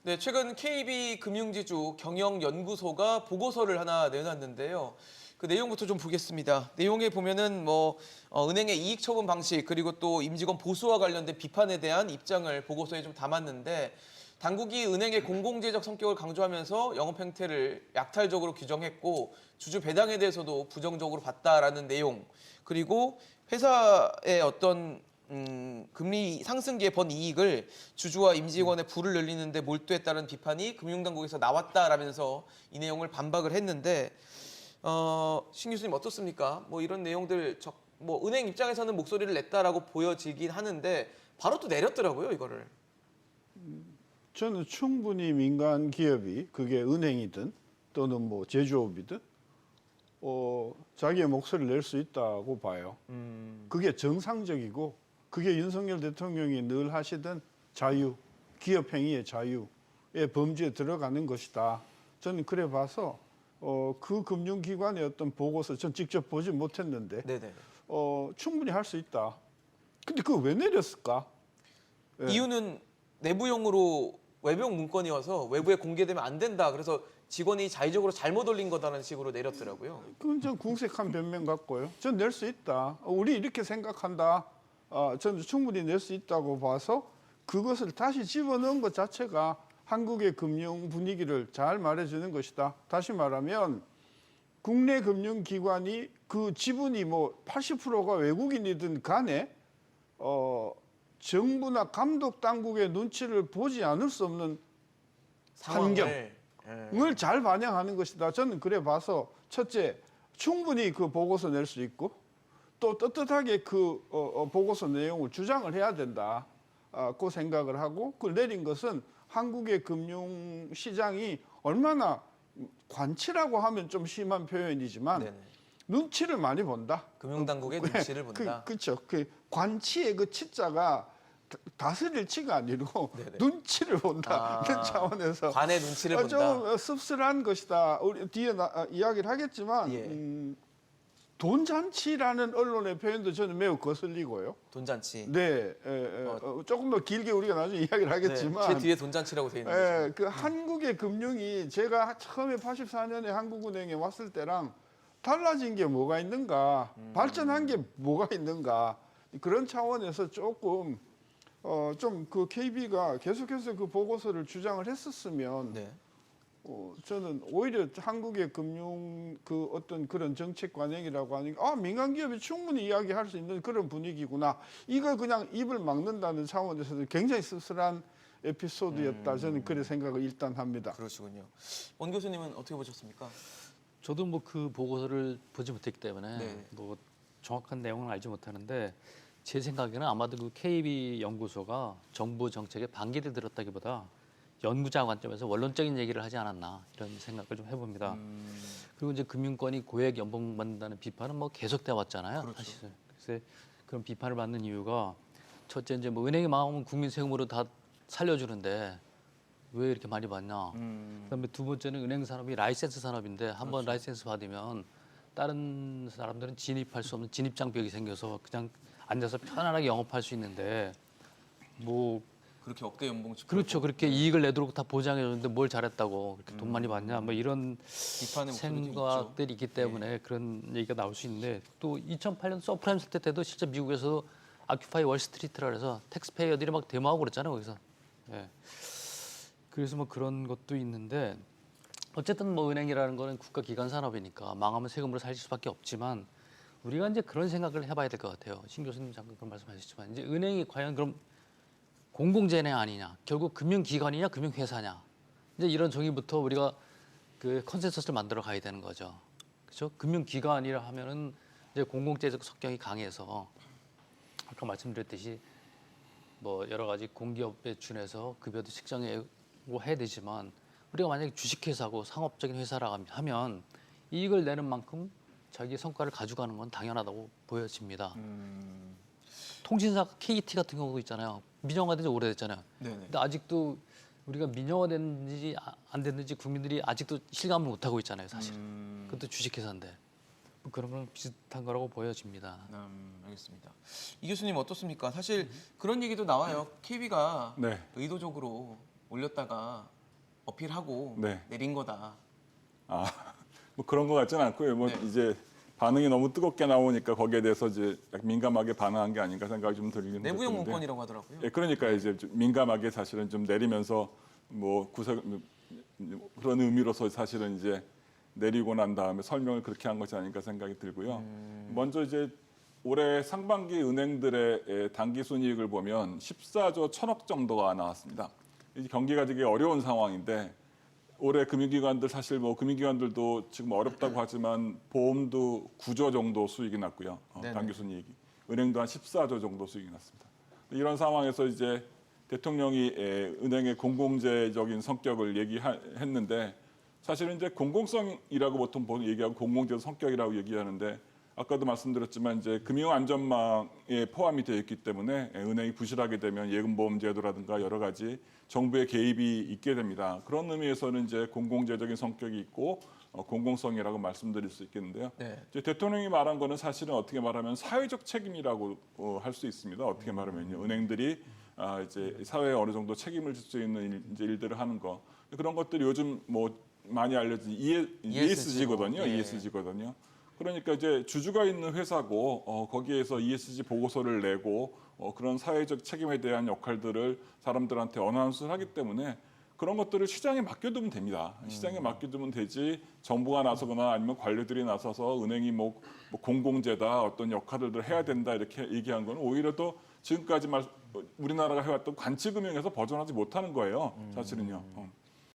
네, 최근 KB금융지주 경영연구소가 보고서를 하나 내놨는데요. 그 내용부터 좀 보겠습니다. 내용에 보면은 은행의 이익 처분 방식 그리고 또 임직원 보수와 관련된 비판에 대한 입장을 보고서에 좀 담았는데 당국이 은행의 공공재적 성격을 강조하면서 영업 행태를 약탈적으로 규정했고 주주 배당에 대해서도 부정적으로 봤다라는 내용 그리고 회사의 어떤 금리 상승기에 번 이익을 주주와 임직원의 부를 늘리는데 몰두했다는 비판이 금융당국에서 나왔다라면서 이 내용을 반박을 했는데 신 교수님 어떻습니까? 이런 내용들 은행 입장에서는 목소리를 냈다라고 보여지긴 하는데 바로 또 내렸더라고요 이거를. 저는 충분히 민간 기업이 그게 은행이든 또는 제조업이든 자기의 목소리를 낼 수 있다고 봐요. 그게 정상적이고 그게 윤석열 대통령이 늘 하시던 자유, 기업 행위의 자유의 범주에 들어가는 것이다. 저는 그래 봐서 그 금융기관의 어떤 보고서 전 직접 보지 못했는데 네네. 충분히 할 수 있다. 근데 그거 왜 내렸을까? 예. 이유는 내부용으로 외부용 문건이어서 외부에 공개되면 안 된다. 그래서 직원이 자의적으로 잘못 올린 거다라는 식으로 내렸더라고요. 그건 좀 궁색한 변명 같고요. 전 낼 수 있다. 우리 이렇게 생각한다. 저는 충분히 낼 수 있다고 봐서 그것을 다시 집어넣은 것 자체가 한국의 금융 분위기를 잘 말해주는 것이다. 다시 말하면 국내 금융기관이 그 지분이 80%가 외국인이든 간에 정부나 감독 당국의 눈치를 보지 않을 수 없는 환경을 잘 반영하는 것이다. 저는 그래 봐서 첫째, 충분히 그 보고서 낼 수 있고 또 떳떳하게 그 보고서 내용을 주장을 해야 된다. 그 생각을 하고 그걸 내린 것은 한국의 금융시장이 얼마나 관치라고 하면 좀 심한 표현이지만 네네. 눈치를 많이 본다. 금융당국의 눈치를 본다. 그렇죠. 그 관치의 그 치자가 다스릴 치가 아니고 네네. 눈치를 본다. 이런 차원에서 관의 눈치를 본다. 좀 씁쓸한 것이다. 우리 뒤에 이야기를 하겠지만 예. 돈잔치라는 언론의 표현도 저는 매우 거슬리고요. 돈잔치. 네, 조금 더 길게 우리가 나중에 이야기를 하겠지만 제 뒤에 돈잔치라고 돼 있는 거죠. 그 한국의 금융이 제가 처음에 84년에 한국은행에 왔을 때랑 달라진 게 뭐가 있는가, 발전한 게 뭐가 있는가 그런 차원에서 조금 좀 그 KB가 계속해서 그 보고서를 주장을 했었으면 네. 저는 오히려 한국의 금융 그 어떤 그런 정책 관행이라고 하는 게 민간 기업이 충분히 이야기할 수 있는 그런 분위기구나. 이걸 그냥 입을 막는다는 차원에서는 굉장히 씁쓸한 에피소드였다. 저는 그런 생각을 일단 합니다. 그러시군요. 원 교수님은 어떻게 보셨습니까? 저도 그 보고서를 보지 못했기 때문에 네. 정확한 내용은 알지 못하는데 제 생각에는 아마도 그 KB 연구소가 정부 정책에 반기를 들었다기보다 연구자 관점에서 원론적인 얘기를 하지 않았나 이런 생각을 좀 해봅니다. 그리고 이제 금융권이 고액 연봉 받는다는 비판은 계속돼 왔잖아요. 그렇죠. 사실. 그래서 그런 비판을 받는 이유가 첫째 이제 은행이 망하면 국민 세금으로 다 살려주는데 왜 이렇게 많이 받냐. 그다음에 두 번째는 은행 산업이 라이센스 산업인데 한번 라이센스 받으면 다른 사람들은 진입할 수 없는 진입 장벽이 생겨서 그냥 앉아서 편안하게 영업할 수 있는데 그렇게 억대 연봉 그렇죠. 그렇게 이익을 내도록 다 보장해 줬는데 뭘 잘했다고 그렇게 돈 많이 받냐 이런 비판의 목소리도 생각들이 있기 때문에 그런 얘기가 나올 수 있는데 또 2008년 서프라임 사태 때도 실제 미국에서 아큐파이 월스트리트라 해서 텍스페이어들이 막 데모하고 그랬잖아요 거기서. 예. 그래서 그런 것도 있는데 어쨌든 은행이라는 거는 국가 기관 산업이니까 망하면 세금으로 살릴 수밖에 없지만 우리가 이제 그런 생각을 해봐야 될 것 같아요. 신 교수님 잠깐 그런 말씀하셨지만 이제 은행이 과연 그럼 공공재네 아니냐, 결국 금융기관이냐, 금융회사냐, 이제 이런 정의부터 우리가 그 컨센서스를 만들어 가야 되는 거죠. 그렇죠? 금융기관이라 하면은 이제 공공재적 성격이 강해서 아까 말씀드렸듯이 여러 가지 공기업에 준해서 급여도 측정하고 해야 되지만 우리가 만약에 주식회사고 상업적인 회사라 하면 이익을 내는 만큼 자기 성과를 가져가는 건 당연하다고 보여집니다. 통신사 KT 같은 경우도 있잖아요. 민영화된 지 오래됐잖아요. 네네. 근데 아직도 우리가 민영화됐는지 안 됐는지 국민들이 아직도 실감을 못 하고 있잖아요, 사실. 그것도 주식회사인데 그런 건 비슷한 거라고 보여집니다. 알겠습니다. 이 교수님 어떻습니까? 사실 그런 얘기도 나와요. KB가 네. 의도적으로 올렸다가 어필하고 네. 내린 거다. 뭐 그런 것 같지는 않고요. 뭐 네. 이제 반응이 너무 뜨겁게 나오니까 거기에 대해서 이제 약간 민감하게 반응한 게 아닌가 생각이 좀 들리는 내부용 것인데. 문건이라고 하더라고요. 예, 그러니까 이제 좀 민감하게 사실은 좀 내리면서 뭐 그런 의미로서 사실은 이제 내리고 난 다음에 설명을 그렇게 한 것이 아닌가 생각이 들고요. 먼저 이제 올해 상반기 은행들의 단기 순이익을 보면 14조 1천억 정도가 나왔습니다. 이 경기가 되게 어려운 상황인데 올해 금융기관들 사실 뭐 금융기관들도 지금 어렵다고 하지만 보험도 9조 정도 수익이 났고요. 네네. 단기 순이익이. 은행도 한 14조 정도 수익이 났습니다. 이런 상황에서 이제 대통령이 은행의 공공재적인 성격을 얘기했는데 사실은 이제 공공성이라고 보통 얘기하고 공공재 성격이라고 얘기하는데 아까도 말씀드렸지만 이제 금융안전망에 포함이 되어 있기 때문에 은행이 부실하게 되면 예금보험제도라든가 여러 가지 정부의 개입이 있게 됩니다. 그런 의미에서는 이제 공공재적인 성격이 있고 공공성이라고 말씀드릴 수 있겠는데요. 네. 이제 대통령이 말한 거는 사실은 어떻게 말하면 사회적 책임이라고 할 수 있습니다. 어떻게 말하면요, 은행들이 이제 사회에 어느 정도 책임을 질 수 있는 이제 일들을 하는 거 그런 것들이 요즘 뭐 많이 알려진 ESG거든요. 예. ESG거든요. 그러니까 이제 주주가 있는 회사고 거기에서 ESG 보고서를 내고 그런 사회적 책임에 대한 역할들을 사람들한테 어나운스를 하기 때문에 그런 것들을 시장에 맡겨두면 됩니다. 시장에 맡겨두면 되지 정부가 나서거나 아니면 관료들이 나서서 은행이 뭐 공공재다 어떤 역할들을 해야 된다 이렇게 얘기한 건 오히려 또 지금까지 우리나라가 해왔던 관치금융에서 벗어나지 못하는 거예요. 사실은요.